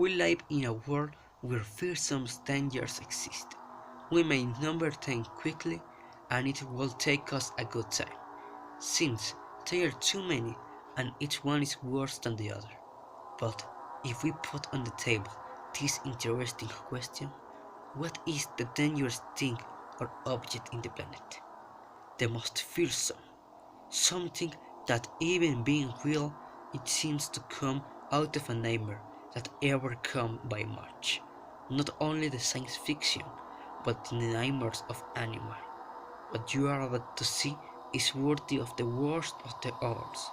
We live in a world where fearsome dangers exist. We may number them quickly, and it will take us a good time, since there are too many, and each one is worse than the other. But if we put on the table this interesting question, what is the dangerous thing or object in the planet? The most fearsome, something that even being real, it seems to come out of a nightmare that ever come by much. Not only the science fiction, but the nightmares of animal. What you are about to see is worthy of the worst of the others.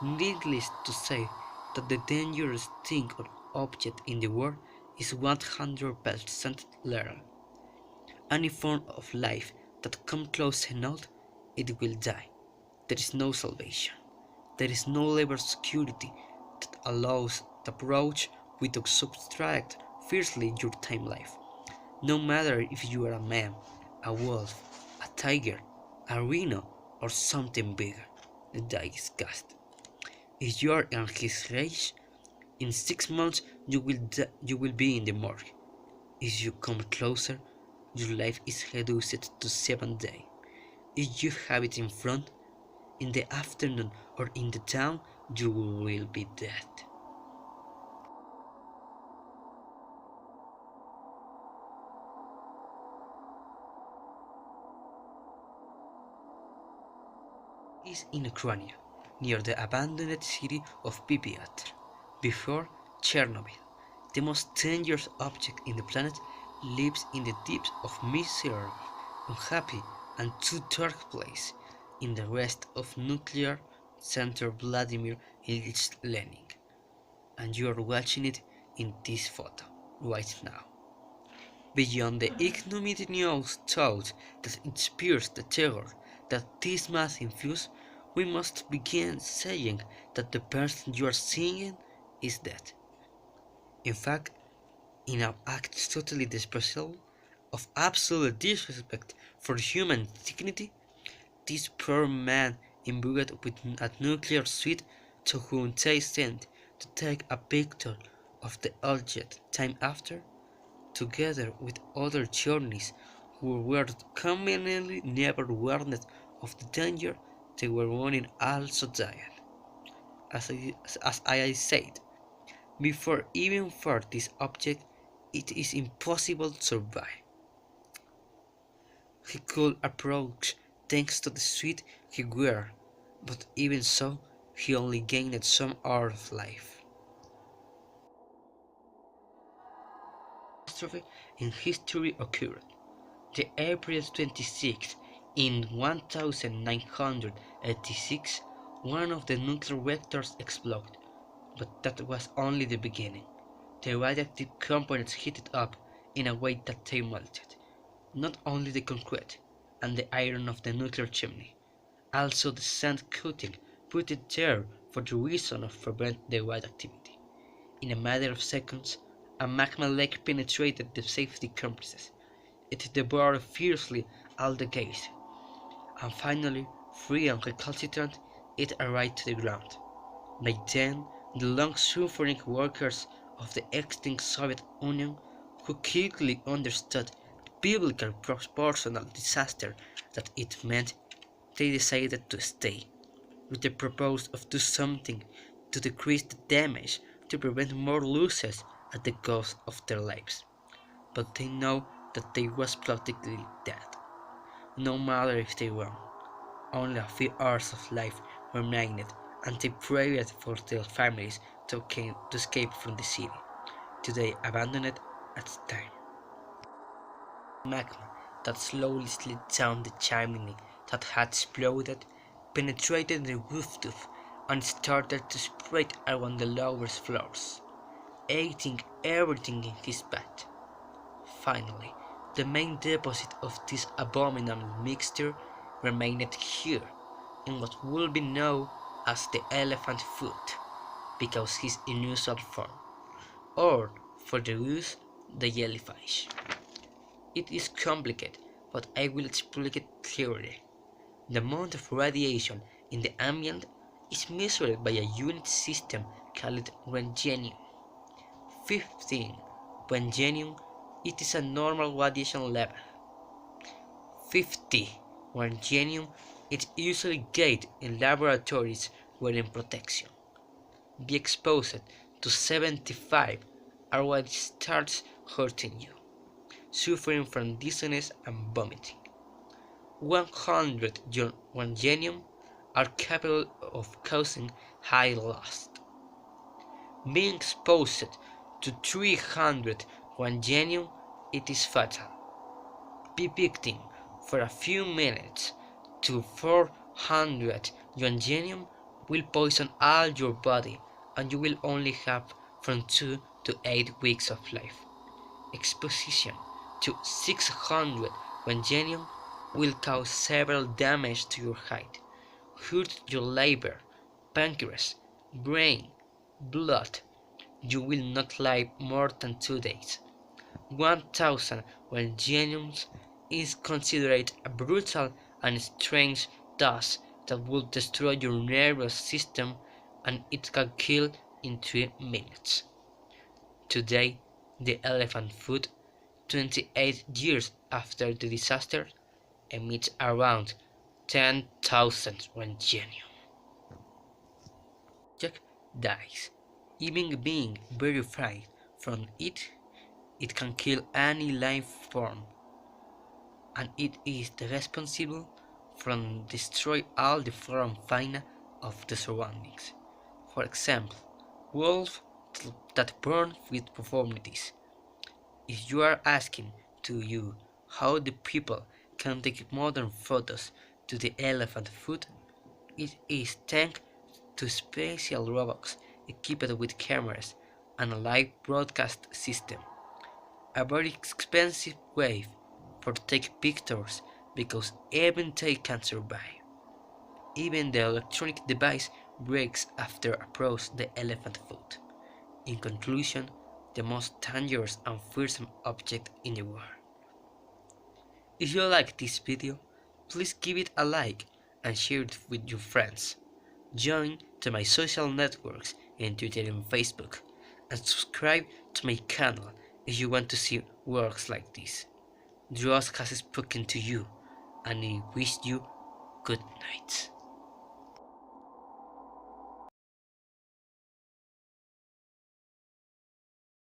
Needless to say that the dangerous thing or object in the world is 100% lethal. Any form of life that comes close enough, it will die. There is no salvation. There is no level of security that allows the approach without subtract fiercely your time life. No matter if you are a man, a wolf, a tiger, a rhino, or something bigger, the die is cast. If you are in his range, in 6 months you will be in the morgue. If you come closer, your life is reduced to 7 days. If you have it in front, in the afternoon or in the town, you will be dead. Is in Ukraine, near the abandoned city of Pripyat, before Chernobyl. The most dangerous object in the planet lives in the depths of miserable, unhappy, and too dark place in the rest of nuclear center Vladimir Ilyich Lenin, and you are watching it in this photo right now. Beyond the ignominious thought that inspires the terror that this must infuse, we must begin saying that the person you are seeing is dead. In fact, in an act totally disposable of absolute disrespect for human dignity, this poor man imbued with a nuclear suit to whom they sent to take a picture of the object time after, together with other journeys who were conveniently never warned of the danger they were running, also died. As I said, before even for this object, it is impossible to survive. He could approach thanks to the suit he wore, but even so, he only gained some hours of life. Catastrophe in history occurred. The April 26th in 1986, one of the nuclear reactors exploded, but that was only the beginning. The radioactive components heated up in a way that they melted not only the concrete and the iron of the nuclear chimney, also the sand coating put it there for the reason of prevent the radioactivity. In a matter of seconds, a magma lake penetrated the safety complexes. It devoured fiercely all the gas, and finally, free and recalcitrant, it arrived to the ground. By then, the long-suffering workers of the extinct Soviet Union, who quickly understood the biblical proportional disaster that it meant, they decided to stay, with the purpose of do something to decrease the damage to prevent more losses at the cost of their lives. But they know that they was practically dead. No matter if they won, only a few hours of life remained, and they prayed for their families to escape from the city, today abandoned at the time. Magma that slowly slid down the chimney that had exploded penetrated the rooftop and started to spread around the lower floors, eating everything in his path. Finally, the main deposit of this abominable mixture remained here, in what would be known as the elephant foot, because his unusual form, or for the use, the jellyfish. It is complicated, but I will explain it clearly. The amount of radiation in the ambient is measured by a unit system called rentgenium. 15. When genuine, it is a normal radiation level. 50. When genuine, it usually gained in laboratories wearing protection. Be exposed to 75 are when it starts hurting you, suffering from dizziness and vomiting. 100 when genuine are capable of causing high lust. Being exposed to 300 when genuine, it is fatal. Be victim for a few minutes to 400 when genuine will poison all your body and you will only have from 2 to 8 weeks of life. Exposition to 600 when genuine will cause several damage to your heart, hurt your liver, pancreas, brain, blood. You will not live more than 2 days. 1000 when genuine is considered a brutal and strange dose that will destroy your nervous system and it can kill in 3 minutes. Today, the elephant food, 28 years after the disaster, emits around 10,000 when genuine. Jack dies. Even being verified from it, it can kill any life form, and it is the responsible from destroy all the flora and fauna of the surroundings. For example, wolves that burn with performities. If you are asking to you how the people can take modern photos to the elephant food, it is thanks to special robots equipped with cameras and a live broadcast system. A very expensive way for take pictures because even they can survive. Even the electronic device breaks after approach the elephant foot. In conclusion, the most dangerous and fearsome object in the world. If you like this video, please give it a like and share it with your friends. Join to my social networks in Twitter and Facebook, and subscribe to my channel if you want to see works like this. Dross has spoken to you, and I wish you good night.